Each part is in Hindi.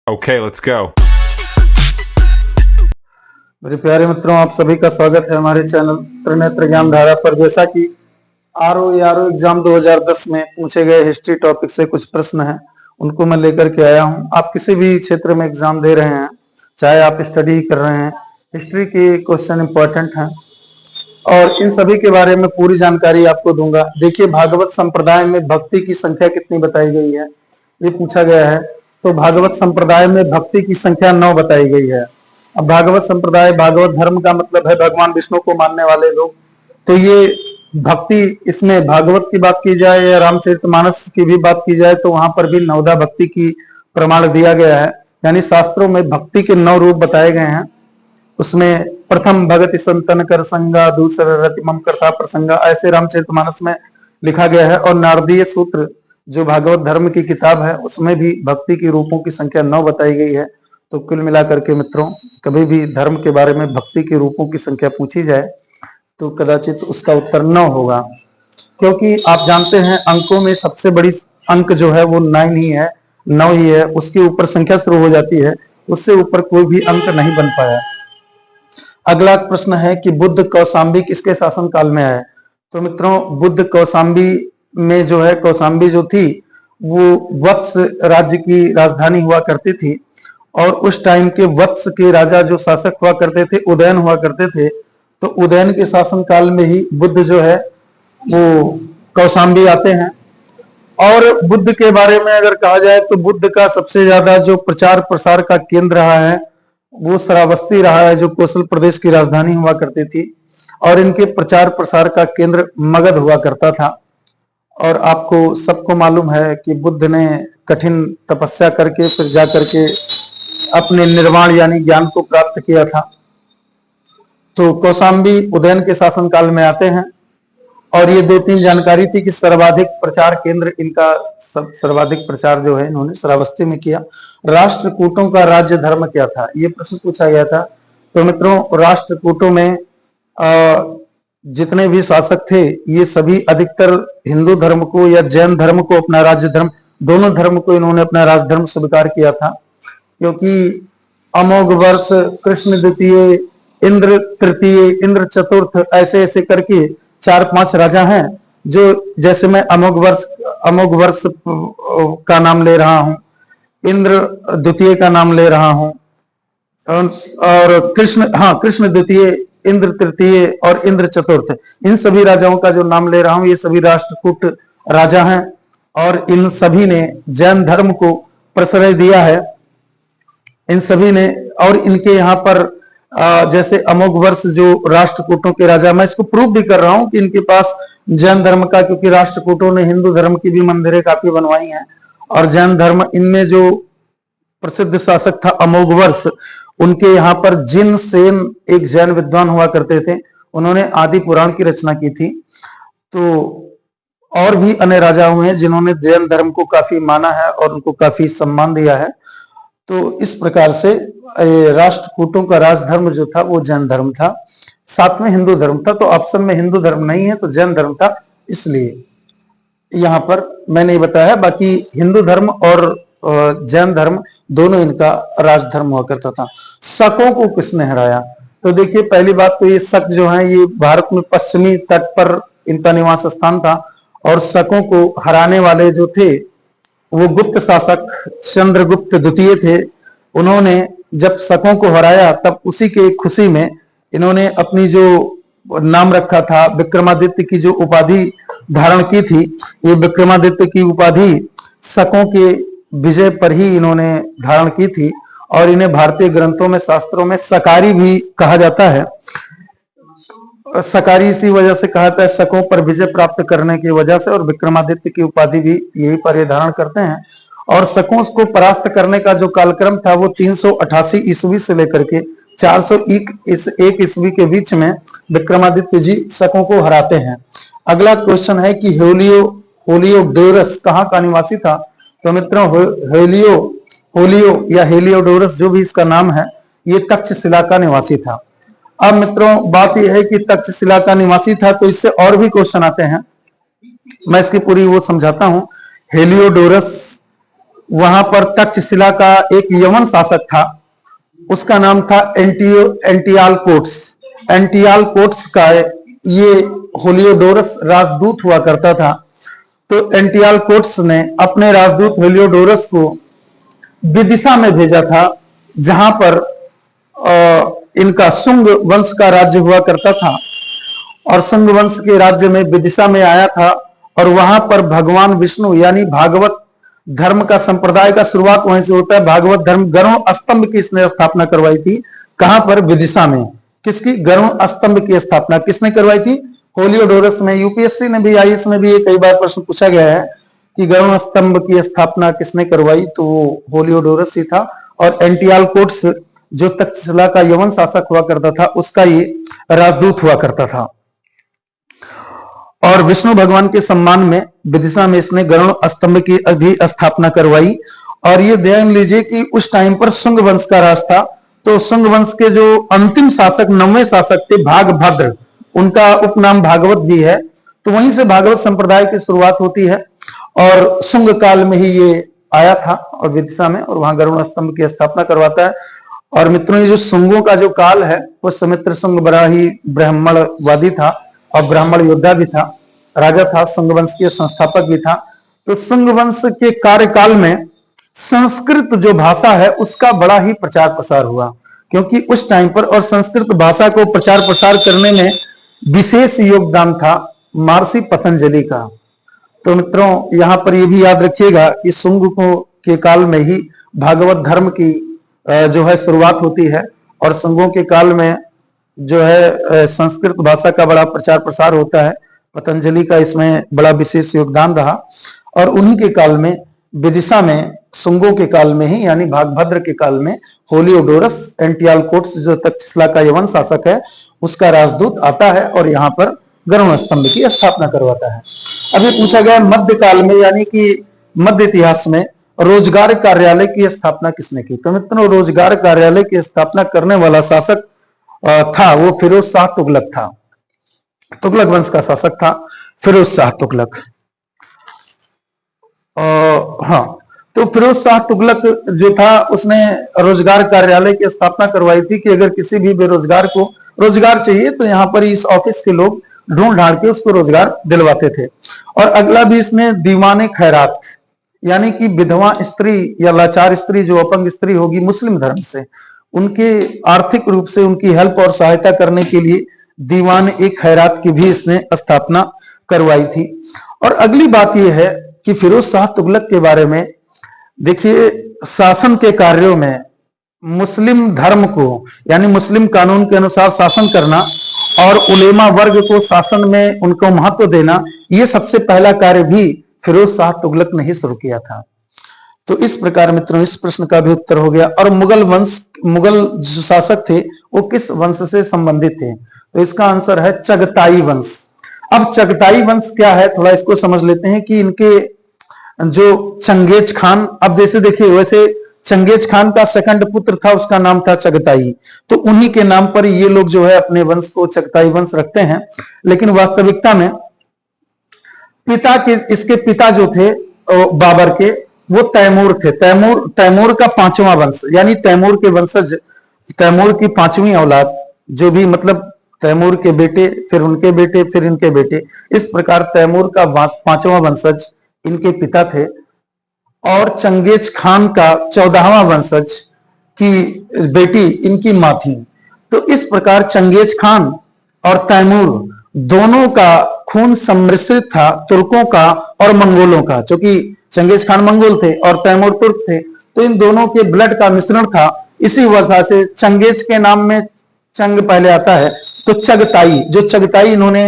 Okay, let's go. मेरे प्यारे मित्रों, आप सभी का स्वागत है हमारे चैनल त्रिनेत्र ज्ञान धारा पर। जैसा कि आरओ एग्जाम 2010 में पूछे गए हिस्ट्री टॉपिक से कुछ प्रश्न हैं, उनको मैं लेकर के आया हूं। आप किसी भी क्षेत्र में एग्जाम दे रहे हैं, चाहे आप स्टडी कर रहे हैं, हिस्ट्री के क्वेश्चन इंपॉर्टेंट हैं और इन सभी के बारे में पूरी जानकारी आपको दूंगा। देखिए, भागवत संप्रदाय में भक्ति की संख्या कितनी बताई गई है, ये पूछा गया है। तो भागवत संप्रदाय में भक्ति की संख्या 9 बताई गई है। अब भागवत संप्रदाय, भागवत धर्म का मतलब है भगवान विष्णु को मानने वाले लोग। तो ये भक्ति, इसमें भागवत की बात की जाए या रामचरितमानस की भी बात की जाए तो वहां पर भी नवदा भक्ति की प्रमाण दिया गया है। यानी शास्त्रों में भक्ति के 9 रूप बताए गए हैं। उसमें प्रथम भगति संतन कर संगा, दूसरा रति मम करता प्रसंगा, ऐसे रामचरितमानस में लिखा गया है। और नारदीय सूत्र जो भागवत धर्म की किताब है, उसमें भी भक्ति के रूपों की संख्या 9 बताई गई है। तो कुल मिलाकर के मित्रों, कभी भी धर्म के बारे में भक्ति के रूपों की संख्या पूछी जाए तो कदाचित उसका उत्तर 9 होगा, क्योंकि आप जानते हैं अंकों में सबसे बड़ी अंक जो है वो 9 ही है, 9 ही है। उसके ऊपर संख्या शुरू हो जाती है, उससे ऊपर कोई भी अंक नहीं बन पाया। अगला प्रश्न है कि बुद्ध कौशाम्बी किसके शासन काल में आए। तो मित्रों, बुद्ध कौशाम्बी में जो है, कौशाम्बी जो थी वो वत्स राज्य की राजधानी हुआ करती थी। और उस टाइम के वत्स के राजा जो शासक हुआ करते थे, उदयन हुआ करते थे। तो उदयन के शासन काल में ही बुद्ध जो है वो कौशाम्बी आते हैं। और बुद्ध के बारे में अगर कहा जाए तो बुद्ध का सबसे ज्यादा जो प्रचार प्रसार का केंद्र रहा है वो श्रावस्ती रहा है, जो कौशल प्रदेश की राजधानी हुआ करती थी। और इनके प्रचार प्रसार का केंद्र मगध हुआ करता था। और आपको सबको मालूम है कि बुद्ध ने कठिन तपस्या करके फिर जाकर के अपने निर्वाण यानी ज्ञान को प्राप्त किया था। तो कौशाम्बी उदयन के शासनकाल में आते हैं। और ये 2-3 जानकारी थी कि सर्वाधिक प्रचार केंद्र इनका, सर्वाधिक प्रचार जो है इन्होंने श्रावस्ती में किया। राष्ट्रकूटों का राज्य धर्म क्या था, ये प्रश्न पूछा गया था। तो मित्रों, राष्ट्रकूटों में जितने भी शासक थे ये सभी अधिकतर हिंदू धर्म को या जैन धर्म को अपना राज्य धर्म, दोनों धर्म को इन्होंने अपना राज धर्म स्वीकार किया था। क्योंकि अमोघ वर्ष, कृष्ण द्वितीय, इंद्र तृतीय, इंद्र चतुर्थ, ऐसे ऐसे करके 4-5 राजा हैं। जो जैसे मैं अमोघ वर्ष का नाम ले रहा हूं, इंद्र द्वितीय का नाम ले रहा हूं, और कृष्ण द्वितीय, इंद्र तृतीय और इंद्र चतुर्थ, इन सभी राजाओं का जो नाम ले रहा हूं, ये सभी राष्ट्रकूट राजा हैं। और इन सभी ने जैन धर्म को प्रश्रय दिया है, इन सभी ने। और इनके यहाँ पर जैसे अमोघ वर्ष जो राष्ट्रकूटों के राजा, मैं इसको प्रूव भी कर रहा हूं कि इनके पास जैन धर्म का, क्योंकि राष्ट्रकूटों ने हिंदू धर्म की भी मंदिरें काफी बनवाई हैं। और जैन धर्म, इनमें जो प्रसिद्ध शासक था अमोघ वर्ष, उनके यहाँ पर जिन सेन एक जैन विद्वान हुआ करते थे, उन्होंने आदि पुराण की रचना की थी। तो और भी अन्य राजा हुए हैं जिन्होंने जैन धर्म को काफी माना है और उनको काफी सम्मान दिया है। तो इस प्रकार से राष्ट्रकूटों का राजधर्म जो था वो जैन धर्म था, साथ में हिंदू धर्म था। तो ऑप्शन में हिंदू धर्म नहीं है, तो जैन धर्म था, इसलिए यहाँ पर मैंने बताया। बाकी हिंदू धर्म और जैन धर्म दोनों इनका राजधर्म हुआ करता था। शकों को किसने हराया। तो देखिए, पहली बात तो ये शक जो है ये भारत में पश्चिमी तट पर इनका निवास स्थान था। और शकों को हराने वाले जो थे वो गुप्त शासक चंद्रगुप्त द्वितीय थे। उन्होंने जब शकों को हराया तब उसी के खुशी में इन्होंने अपनी जो नाम रखा था, विक्रमादित्य की जो उपाधि धारण की थी, ये विक्रमादित्य की उपाधि शकों के विजय पर ही इन्होंने धारण की थी। और इन्हें भारतीय ग्रंथों में, शास्त्रों में सकारी भी कहा जाता है। सकारी इसी वजह से कहा जाता है, शकों पर विजय प्राप्त करने की वजह से। और विक्रमादित्य की उपाधि भी यही पर ये धारण करते हैं। और शकों को परास्त करने का जो कालक्रम था वो 388 ईस्वी से लेकर के 401 ईस्वी के बीच में विक्रमादित्य जी शकों को हराते हैं। अगला क्वेश्चन है कि हेलियोडोरस कहाँ का निवासी था। तो मित्रों, होलियो या हेलियोडोरस जो भी इसका नाम है, ये तक्षशिला का निवासी था। अब मित्रों, बात यह है कि तक्षशिला का निवासी था, तो इससे और भी क्वेश्चन आते हैं। मैं इसकी पूरी वो समझाता हूं। हेलियोडोरस वहां पर तक्षशिला का एक यवन शासक था, उसका नाम था एंटियालकोट्स। एंटियालकोट्स का ये हेलियोडोरस राजदूत हुआ करता था। तो एंटियालकोट्स ने अपने राजदूत हेलियोडोरस को विदिशा में भेजा था, जहां पर इनका शुंग वंश का राज्य हुआ करता था, और शुंग वंश के राज्य में विदिशा में आया था, और वहां पर भगवान विष्णु यानी भागवत धर्म का संप्रदाय का शुरुआत वहीं से होता है। भागवत धर्म गरुण स्तंभ की इसने स्थापना करवाई थी। कहां पर? विदिशा में। किसकी? गरुण स्तंभ की स्थापना किसने करवाई थी? हेलियोडोरस ने। यूपीएससी ने भी, आईएएस में भी ये कई बार प्रश्न पूछा गया है कि गरुण स्तंभ की स्थापना किसने करवाई, तो वो हेलियोडोरस ही था। और एंटियालकोट्स जो तक्षशिला का यवन शासक हुआ करता था, उसका ये राजदूत हुआ करता था। और विष्णु भगवान के सम्मान में विदिशा में इसने गरुण स्तंभ की भी स्थापना करवाई। और ये ध्यान लीजिए कि उस टाइम पर शुंग वंश का राज था, तो शुंग वंश के जो अंतिम शासक, 9वें शासक थे भागभद्र, उनका उपनाम भागवत भी है। तो वहीं से भागवत संप्रदाय की शुरुआत होती है, और शुंग काल में ही ये आया था और विदिशा में, और वहां गरुण स्तंभ की स्थापना करवाता है। और मित्रों, ये जो शुंगों का जो काल है वो सुमित्र शुंग बराही ब्राह्मणवादी था और ब्राह्मण योद्धा भी था, राजा था, शुंग वंश के संस्थापक भी था। तो शुंग वंश के कार्यकाल में संस्कृत जो भाषा है उसका बड़ा ही प्रचार प्रसार हुआ, क्योंकि उस टाइम पर और संस्कृत भाषा को प्रचार प्रसार करने में विशेष योगदान था महर्षि पतंजलि का। तो मित्रों, यहां पर यह भी याद रखिएगा कि शुंग के काल में ही भागवत धर्म की जो है शुरुआत होती है, और शुंगों के काल में जो है संस्कृत भाषा का बड़ा प्रचार प्रसार होता है। पतंजलि का इसमें बड़ा विशेष योगदान रहा। और उन्हीं के काल में विदिशा में, शुंगों के काल में ही यानी भागभद्र के काल में, हेलियोडोरस एंटियालकोट्स जो तक्षशिला का यवन शासक है उसका राजदूत आता है और यहाँ पर गरुण स्तंभ की स्थापना करवाता है। अभी पूछा गया मध्यकाल में यानी कि मध्य इतिहास में रोजगार कार्यालय की स्थापना किसने की? तो मित्रों, रोजगार कार्यालय की स्थापना करने वाला शासक था वो फिरोज शाह तुगलक था। तुगलक वंश का शासक था फिरोज शाह तुगलक। हाँ, तो फिरोज शाह तुगलक जो था उसने रोजगार कार्यालय की स्थापना करवाई थी कि अगर किसी भी बेरोजगार को रोजगार चाहिए तो यहाँ पर इस ऑफिस के लोग ढूंढ ढांड के उसको रोजगार दिलवाते थे। और अगला भी इसने दीवाने खैरात यानी कि विधवा स्त्री या लाचार स्त्री, जो अपंग स्त्री होगी मुस्लिम धर्म से, उनके आर्थिक रूप से उनकी हेल्प और सहायता करने के लिए दीवान एक खैरात की भी इसने स्थापना करवाई थी। और अगली बात यह है कि फिरोज शाह तुगलक के बारे में देखिए, शासन के कार्यों में मुस्लिम धर्म को यानी मुस्लिम कानून के अनुसार शासन करना और उलेमा वर्ग को शासन में उनको महत्व देना, यह सबसे पहला कार्य भी फिरोज शाह तुगलक ने ही शुरू किया था। तो इस प्रकार मित्रों, इस प्रश्न का भी उत्तर हो गया। और मुगल जो शासक थे वो किस वंश से संबंधित थे? तो इसका आंसर है चगताई वंश। अब चगताई वंश क्या है, थोड़ा इसको समझ लेते हैं कि इनके जो चंगेज खान, अब जैसे देखिए वैसे चंगेज खान का सेकंड पुत्र था, उसका नाम था चगताई, तो उन्हीं के नाम पर ये लोग जो है अपने वंश को चगताई वंश रखते हैं। लेकिन वास्तविकता में इसके पिता जो थे बाबर के, वो तैमूर थे। तैमूर का 5वां वंश यानी तैमूर के वंशज, तैमूर की 5वीं औलाद, जो भी मतलब तैमूर के बेटे, फिर उनके बेटे, फिर इनके बेटे, इस प्रकार तैमूर का 5वां वंशज इनके पिता थे। और चंगेज खान का 14वां वंशज की बेटी इनकी मां थी। तो इस प्रकार चंगेज खान और तैमूर दोनों का खून सम्मिश्रित था, तुर्कों का और मंगोलों का। क्योंकि चंगेज खान मंगोल थे और तैमूर तुर्क थे, तो इन दोनों के ब्लड का मिश्रण था। इसी वजह से चंगेज के नाम में चंग पहले आता है, तो चगताई, जो चगताई इन्होंने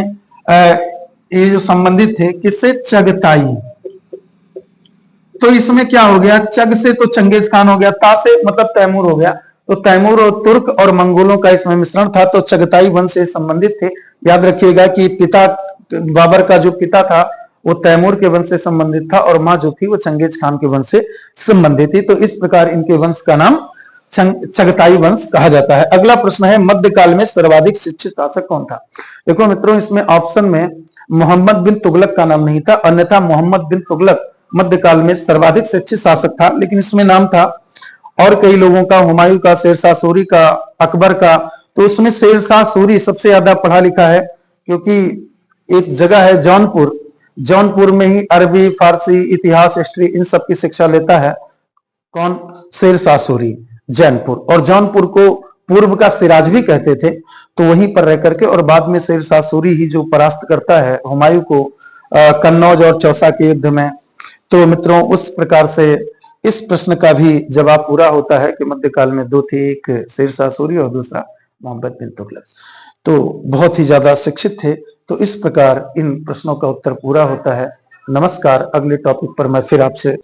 ये जो संबंधित थे किससे? चगताई। तो इसमें क्या हो गया, चग से तो चंगेज खान हो गया, ता से मतलब तैमूर हो गया। तो तैमूर और तुर्क और मंगोलों का इसमें मिश्रण था, तो चगताई वंश से संबंधित थे। याद रखिएगा कि पिता, बाबर का जो पिता था वो तैमूर के वंश से संबंधित था और मां जो थी वो चंगेज खान के वंश से संबंधित थी। तो इस प्रकार इनके वंश का नाम चगताई वंश कहा जाता है। अगला प्रश्न है, मध्यकाल में सर्वाधिक शिक्षित शासक कौन था? देखो मित्रों, इसमें ऑप्शन में मोहम्मद बिन तुगलक का नाम नहीं था, अन्यथा मोहम्मद बिन तुगलक मध्यकाल में सर्वाधिक शिक्षित शासक था, लेकिन इसमें नाम था और कई लोगों का, हुमायूं का, शेरशाह सूरी का, अकबर का। तो उसमें शेरशाह सूरी सबसे ज्यादा पढ़ा लिखा है, क्योंकि एक जगह है जौनपुर, जौनपुर में ही अरबी, फारसी, इतिहास, हिस्ट्री इन सब की शिक्षा लेता है। कौन? शेरशाह सूरी, जौनपुर। और जौनपुर को पूर्व का सिराज भी कहते थे। तो वहीं पर रह करके और बाद में शेरशाह सूरी ही जो परास्त करता है हुमायूं को कन्नौज और चौसा के युद्ध में। तो मित्रों, उस प्रकार से इस प्रश्न का भी जवाब पूरा होता है कि मध्यकाल में दो थे, एक शेरशाह सूरी और दूसरा मोहम्मद बिन तुगलक। तो बहुत ही ज्यादा शिक्षित थे। तो इस प्रकार इन प्रश्नों का उत्तर पूरा होता है। नमस्कार, अगले टॉपिक पर मैं फिर आपसे